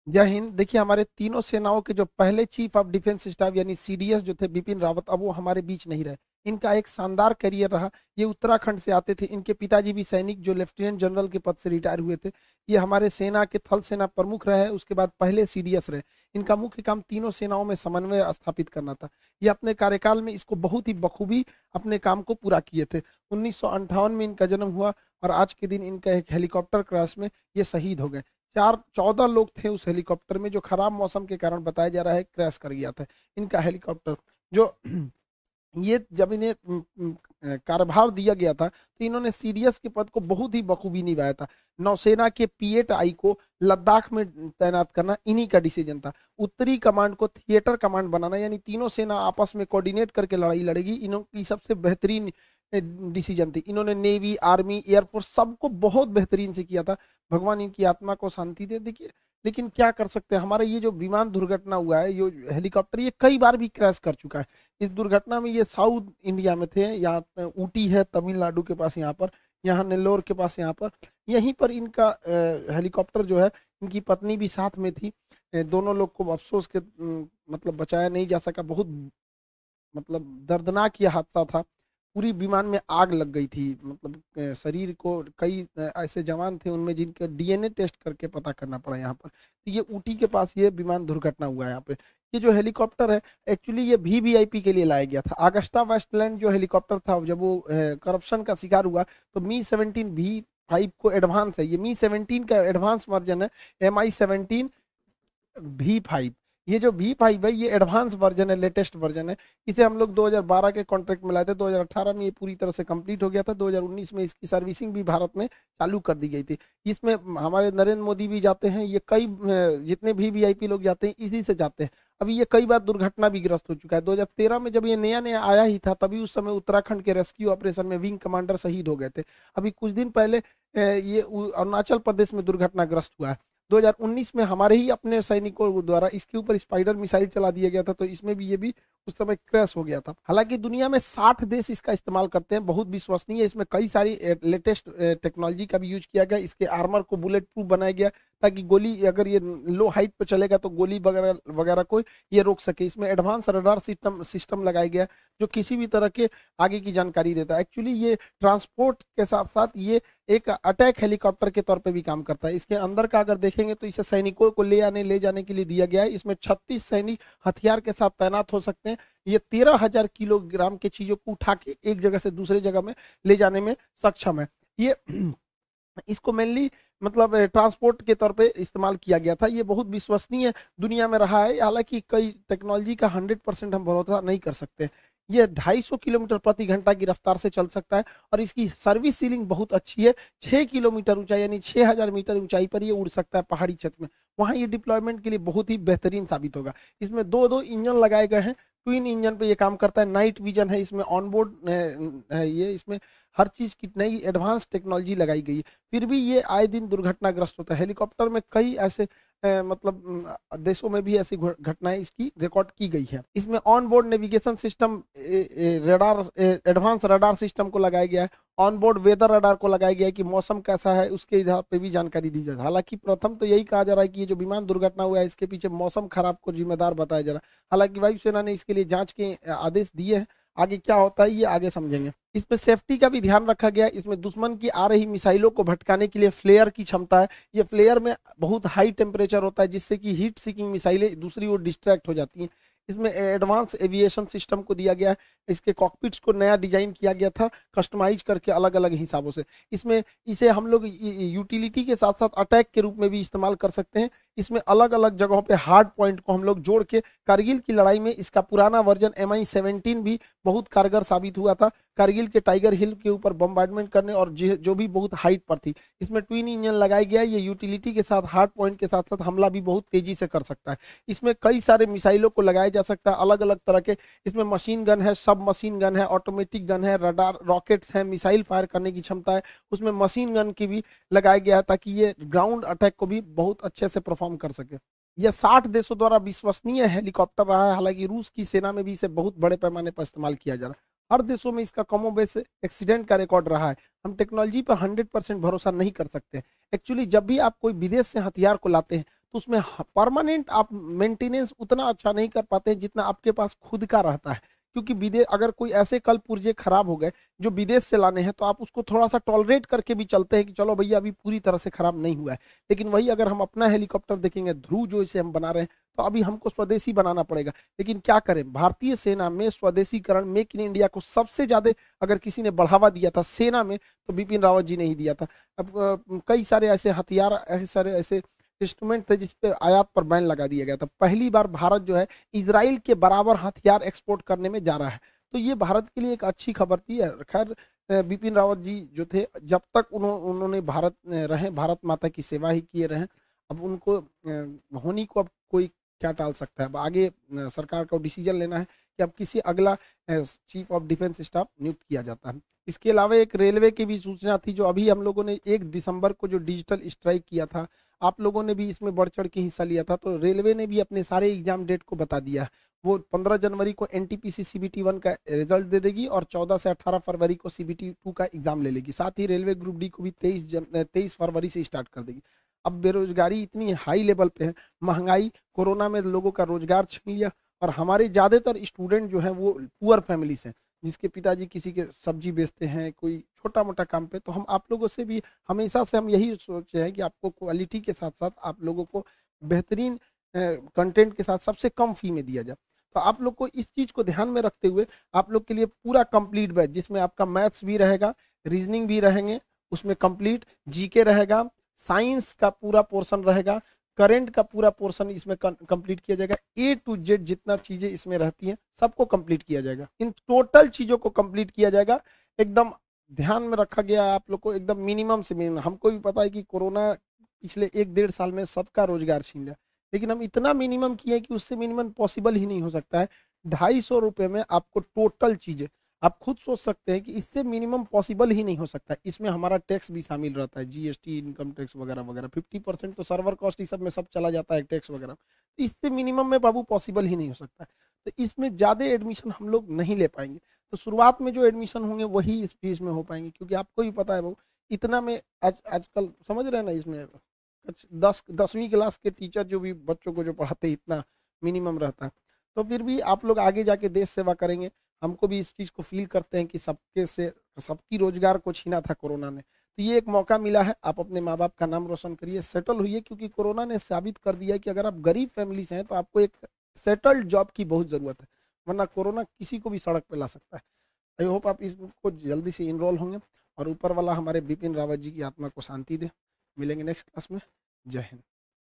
जय हिंद। देखिए, हमारे तीनों सेनाओं के जो पहले चीफ ऑफ डिफेंस स्टाफ यानी सीडीएस जो थे बिपिन रावत, अब वो हमारे बीच नहीं रहे। इनका एक शानदार करियर रहा। ये उत्तराखंड से आते थे। इनके पिताजी भी सैनिक जो लेफ्टिनेंट जनरल के पद से रिटायर हुए थे। ये हमारे सेना के थल सेना प्रमुख रहे, उसके बाद पहले सीडीएस रहे। इनका मुख्य काम तीनों सेनाओं में समन्वय स्थापित करना था। ये अपने कार्यकाल में इसको बहुत ही बखूबी अपने काम को पूरा किए थे। 1958 में इनका जन्म हुआ और आज के दिन इनका एक हेलीकॉप्टर क्रैश में ये शहीद हो गए। 14 लोग थे उस हेलीकॉप्टर में, जो खराब मौसम के कारण बताया जा रहा है क्रैश कर गया था इनका हेलीकॉप्टर। जो ये जब इन्हें कार्यभार दिया गया था तो इन्होंने सीडीएस के पद को बहुत ही बखूबी निभाया था। नौसेना के पीएट-आई को लद्दाख में तैनात करना इन्हीं का डिसीजन था। उत्तरी कमांड को थिएटर कमांड बनाना, यानी तीनों सेना आपस में कोऑर्डिनेट करके लड़ाई लड़ेगी, इनकी सबसे बेहतरीन डिसीजन थी। इन्होंने नेवी, आर्मी, एयरफोर्स सबको बहुत बेहतरीन से किया था। भगवान इनकी आत्मा को शांति दे। देखिए, लेकिन क्या कर सकते हैं, हमारा ये जो विमान दुर्घटना हुआ है, ये हेलीकॉप्टर ये कई बार भी क्रैश कर चुका है। इस दुर्घटना में ये साउथ इंडिया में थे, यहाँ ऊटी है तमिलनाडु के पास, यहाँ पर, यहाँ नेल्लोर के पास, यहाँ पर, यहीं पर इनका हेलीकॉप्टर जो है, इनकी पत्नी भी साथ में थी। दोनों लोग को अफसोस के मतलब बचाया नहीं जा सका। बहुत मतलब दर्दनाक ये हादसा था। पूरी विमान में आग लग गई थी। मतलब शरीर को कई ऐसे जवान थे उनमें जिनके डीएनए टेस्ट करके पता करना पड़ा यहाँ पर। तो ये ऊटी के पास ये विमान दुर्घटना हुआ है यहाँ पे। ये जो हेलीकॉप्टर है, एक्चुअली ये वीवीआईपी के लिए लाया गया था। अगस्टा वेस्टलैंड जो हेलीकॉप्टर था, जब वो करप्शन का शिकार हुआ तो मी 17 V5 को एडवांस है, ये मी 17 का एडवांस वर्जन है। MI-17 V5, ये जो V5 है ये एडवांस वर्जन है, लेटेस्ट वर्जन है। इसे हम लोग 2012 के कॉन्ट्रैक्ट में लाए थे। 2018 में ये पूरी तरह से कंप्लीट हो गया था। 2019 में इसकी सर्विसिंग भी भारत में चालू कर दी गई थी। इसमें हमारे नरेंद्र मोदी भी जाते हैं। ये कई जितने भी वीआईपी लोग जाते हैं इसी से जाते हैं। अभी ये कई बार दुर्घटना भी ग्रस्त हो चुका है। 2013 में जब ये नया नया आया ही था, तभी उस समय उत्तराखंड के रेस्क्यू ऑपरेशन में विंग कमांडर शहीद हो गए थे। अभी कुछ दिन पहले ये अरुणाचल प्रदेश में दुर्घटनाग्रस्त हुआ है। 2019 में हमारे ही अपने सैनिकों द्वारा इसके ऊपर स्पाइडर मिसाइल चला दिया गया था, तो इसमें भी ये भी उस समय क्रैश हो गया था। हालांकि दुनिया में 60 देश इसका इस्तेमाल करते हैं, बहुत विश्वसनीय है। इसमें कई सारी लेटेस्ट टेक्नोलॉजी का भी यूज किया गया। इसके आर्मर को बुलेट प्रूफ बनाया गया, ताकि गोली अगर ये लो हाइट पर चलेगा तो गोली वगैरह वगैरह को ये रोक सके। इसमें एडवांस रडार सिस्टम लगाया गया, जो किसी भी तरह के आगे की जानकारी देता है। एक्चुअली ये ट्रांसपोर्ट के साथ साथ ये एक अटैक हेलीकॉप्टर के तौर पे भी काम करता है। इसके अंदर का अगर देखेंगे तो इसे सैनिकों को ले जाने के लिए दिया गया है। इसमें 36 सैनिक हथियार के साथ तैनात हो सकते हैं। ये 13,000 किलोग्राम के चीजों को उठा के एक जगह से दूसरे जगह में ले जाने में सक्षम है। ये इसको मेनली मतलब ट्रांसपोर्ट के तौर पे इस्तेमाल किया गया था। ये बहुत विश्वसनीय दुनिया में रहा है। हालांकि कई टेक्नोलॉजी का 100% हम भरोसा नहीं कर सकते। ये 250 किलोमीटर प्रति घंटा की रफ्तार से चल सकता है और इसकी सर्विस सीलिंग बहुत अच्छी है। 6 किलोमीटर ऊंचाई यानी 6,000 मीटर ऊंचाई पर ये उड़ सकता है पहाड़ी क्षेत्र में। वहां ये डिप्लॉयमेंट के लिए बहुत ही बेहतरीन साबित होगा। इसमें दो दो इंजन लगाए गए हैं। ट्विन इंजन पे ये काम करता है। नाइट विजन है इसमें, ऑनबोर्ड है ये। इसमें हर चीज की नई एडवांस टेक्नोलॉजी लगाई गई है। फिर भी ये आए दिन दुर्घटनाग्रस्त होता है। हेलीकॉप्टर में कई ऐसे मतलब देशों में भी ऐसी घटनाएं इसकी रिकॉर्ड की गई है। इसमें on board navigation system, radar, advance radar system को लगाया गया है। ऑन बोर्ड वेदर रडार को लगाया गया है कि मौसम कैसा है उसके आधार पे भी जानकारी दी जाए। हालांकि प्रथम तो यही कहा जा रहा है कि ये जो विमान दुर्घटना हुआ है इसके पीछे मौसम खराब को जिम्मेदार बताया जा रहा है। हालांकि वायुसेना ने इसके लिए जांच के आदेश दिए हैं। आगे क्या होता है ये आगे समझेंगे। इसमें सेफ्टी का भी ध्यान रखा गया है। इसमें दुश्मन की आ रही मिसाइलों को भटकाने के लिए फ्लेयर की क्षमता है। ये फ्लेयर में बहुत हाई टेम्परेचर होता है, जिससे कि हीट सीकिंग मिसाइलें दूसरी ओर डिस्ट्रैक्ट हो जाती हैं। इसमें एडवांस एविएशन सिस्टम को दिया गया है। इसके कॉकपिट्स को नया डिजाइन किया गया था, कस्टमाइज करके अलग अलग हिसाबों से। इसमें इसे हम लोग यूटिलिटी के साथ साथ अटैक के रूप में भी इस्तेमाल कर सकते हैं। इसमें अलग अलग जगहों पे हार्ड पॉइंट को हम लोग जोड़ के, कारगिल की लड़ाई में इसका पुराना वर्जन MI-17 भी बहुत कारगर साबित हुआ था, कारगिल के टाइगर हिल के ऊपर बम्बार्डमेंट करने, और जो भी बहुत हाइट पर थी। इसमें ट्विन इंजन लगाया गया है। ये यूटिलिटी के साथ हार्ड पॉइंट के साथ साथ हमला भी बहुत तेजी से कर सकता है। इसमें कई सारे मिसाइलों को लगाया जा सकता है, अलग अलग तरह के। इसमें मशीन गन है, सब मशीन गन है, ऑटोमेटिक गन है, रडार, रॉकेट्स हैं, मिसाइल फायर करने की क्षमता है। उसमें मशीन गन की भी लगाया गया है, ताकि ये ग्राउंड अटैक को भी बहुत अच्छे से परफॉर्म कर सके। यह 60 देशों द्वारा विश्वसनीय हेलीकॉप्टर रहा है। हालांकि रूस की सेना में भी इसे बहुत बड़े पैमाने पर इस्तेमाल किया जा रहा है। हर देशों में इसका कमोबेश एक्सीडेंट का रिकॉर्ड रहा है। हम टेक्नोलॉजी पर 100% भरोसा नहीं कर सकते। एक्चुअली जब भी आप कोई विदेश से हथियार को लाते हैं तो उसमें परमानेंट आप मेंटेनेंस उतना अच्छा नहीं कर पाते हैं जितना आपके पास खुद का रहता है। क्योंकि विदेश अगर कोई ऐसे कल पुर्जे खराब हो गए जो विदेश से लाने हैं तो आप उसको थोड़ा सा टॉलरेट करके भी चलते हैं कि चलो भैया अभी पूरी तरह से खराब नहीं हुआ है। लेकिन वही अगर हम अपना हेलीकॉप्टर देखेंगे ध्रुव जो इसे हम बना रहे हैं, तो अभी हमको स्वदेशी बनाना पड़ेगा। लेकिन क्या करें, भारतीय सेना में स्वदेशीकरण, मेक इन इंडिया को सबसे ज्यादा अगर किसी ने बढ़ावा दिया था सेना में तो बिपिन रावत जी ने ही दिया था। अब कई सारे ऐसे हथियार, ऐसे सारे ऐसे इंस्ट्रूमेंट थे जिसपे आयात पर बैन लगा दिया गया था। पहली बार भारत जो है इजराइल के बराबर हथियार एक्सपोर्ट करने में जा रहा है। तो ये भारत के लिए एक अच्छी खबर थी। खैर बिपिन रावत जी जो थे, जब तक उन्होंने भारत रहे, भारत माता की सेवा ही किए रहे। अब उनको होनी को अब कोई क्या टाल सकता है। अब आगे सरकार को डिसीजन लेना है कि अब किसी अगला चीफ ऑफ डिफेंस स्टाफ नियुक्त किया जाता है। इसके अलावा एक रेलवे की भी सूचना थी, जो अभी हम लोगों ने 1 दिसंबर को जो डिजिटल स्ट्राइक किया था, आप लोगों ने भी इसमें बढ़ चढ़ के हिस्सा लिया था। तो रेलवे ने भी अपने सारे एग्जाम डेट को बता दिया है। वो 15 जनवरी को एनटीपीसी सीबीटी 1 का रिजल्ट दे देगी और 14 से 18 फरवरी को सीबीटी 2 का एग्जाम ले लेगी। साथ ही रेलवे ग्रुप डी को भी 23 फरवरी से स्टार्ट कर देगी। अब बेरोजगारी इतनी हाई लेवल पे है, महंगाई, कोरोना में लोगों का रोजगार छीन लिया, और हमारे ज्यादातर स्टूडेंट जो है वो पुअर फैमिली से, जिसके पिताजी किसी के सब्जी बेचते हैं, कोई छोटा मोटा काम पे। तो हम आप लोगों से भी हमेशा से हम यही सोचे हैं कि आपको क्वालिटी के साथ साथ आप लोगों को बेहतरीन कंटेंट के साथ सबसे कम फी में दिया जाए। तो आप लोग को इस चीज को ध्यान में रखते हुए आप लोग के लिए पूरा कंप्लीट बैच, जिसमें आपका मैथ्स भी रहेगा, रीजनिंग भी रहेंगे, उसमें कंप्लीट जीके रहेगा, साइंस का पूरा पोर्शन रहेगा, करंट का पूरा पोर्शन इसमें कंप्लीट किया जाएगा। ए टू जेड जितना चीजें इसमें रहती हैं सबको कंप्लीट किया जाएगा। इन टोटल चीजों को कंप्लीट किया जाएगा। एकदम ध्यान में रखा गया है आप लोग को, एकदम मिनिमम से मिनिमम। हमको भी पता है कि कोरोना पिछले 1 डेढ़ साल में सबका रोजगार छीन लिया, लेकिन हम इतना मिनिमम किए कि उससे मिनिमम पॉसिबल ही नहीं हो सकता है। 250 रुपये में आपको टोटल चीजें, आप खुद सोच सकते हैं कि इससे मिनिमम पॉसिबल ही नहीं हो सकता। इसमें हमारा टैक्स भी शामिल रहता है, जीएसटी, इनकम टैक्स वगैरह वगैरह। 50% तो सर्वर कॉस्ट ये सब में सब चला जाता है, टैक्स वगैरह। तो इससे मिनिमम में बाबू पॉसिबल ही नहीं हो सकता है। तो इसमें ज़्यादा एडमिशन हम लोग नहीं ले पाएंगे। तो शुरुआत में जो एडमिशन होंगे वही इस फीस में हो पाएंगे, क्योंकि आपको भी पता है बाबू इतना में आजकल समझ रहे हैं ना, इसमें 10वीं क्लास के टीचर जो भी बच्चों को जो पढ़ाते हैं इतना मिनिमम रहता है। तो फिर भी आप लोग आगे जाके देश सेवा करेंगे। हमको भी इस चीज़ को फील करते हैं कि सबकी रोजगार को छीना था कोरोना ने। तो ये एक मौका मिला है, आप अपने माँ बाप का नाम रोशन करिए, सेटल होइए। क्योंकि कोरोना ने साबित कर दिया है कि अगर आप गरीब फैमिली से हैं तो आपको एक सेटल्ड जॉब की बहुत ज़रूरत है, वरना कोरोना किसी को भी सड़क पे ला सकता है। आई होप आप इसको जल्दी से इनरोल होंगे, और ऊपर वाला हमारे बिपिन रावत जी की आत्मा को शांति दे। मिलेंगे नेक्स्ट क्लास में। जय हिंद।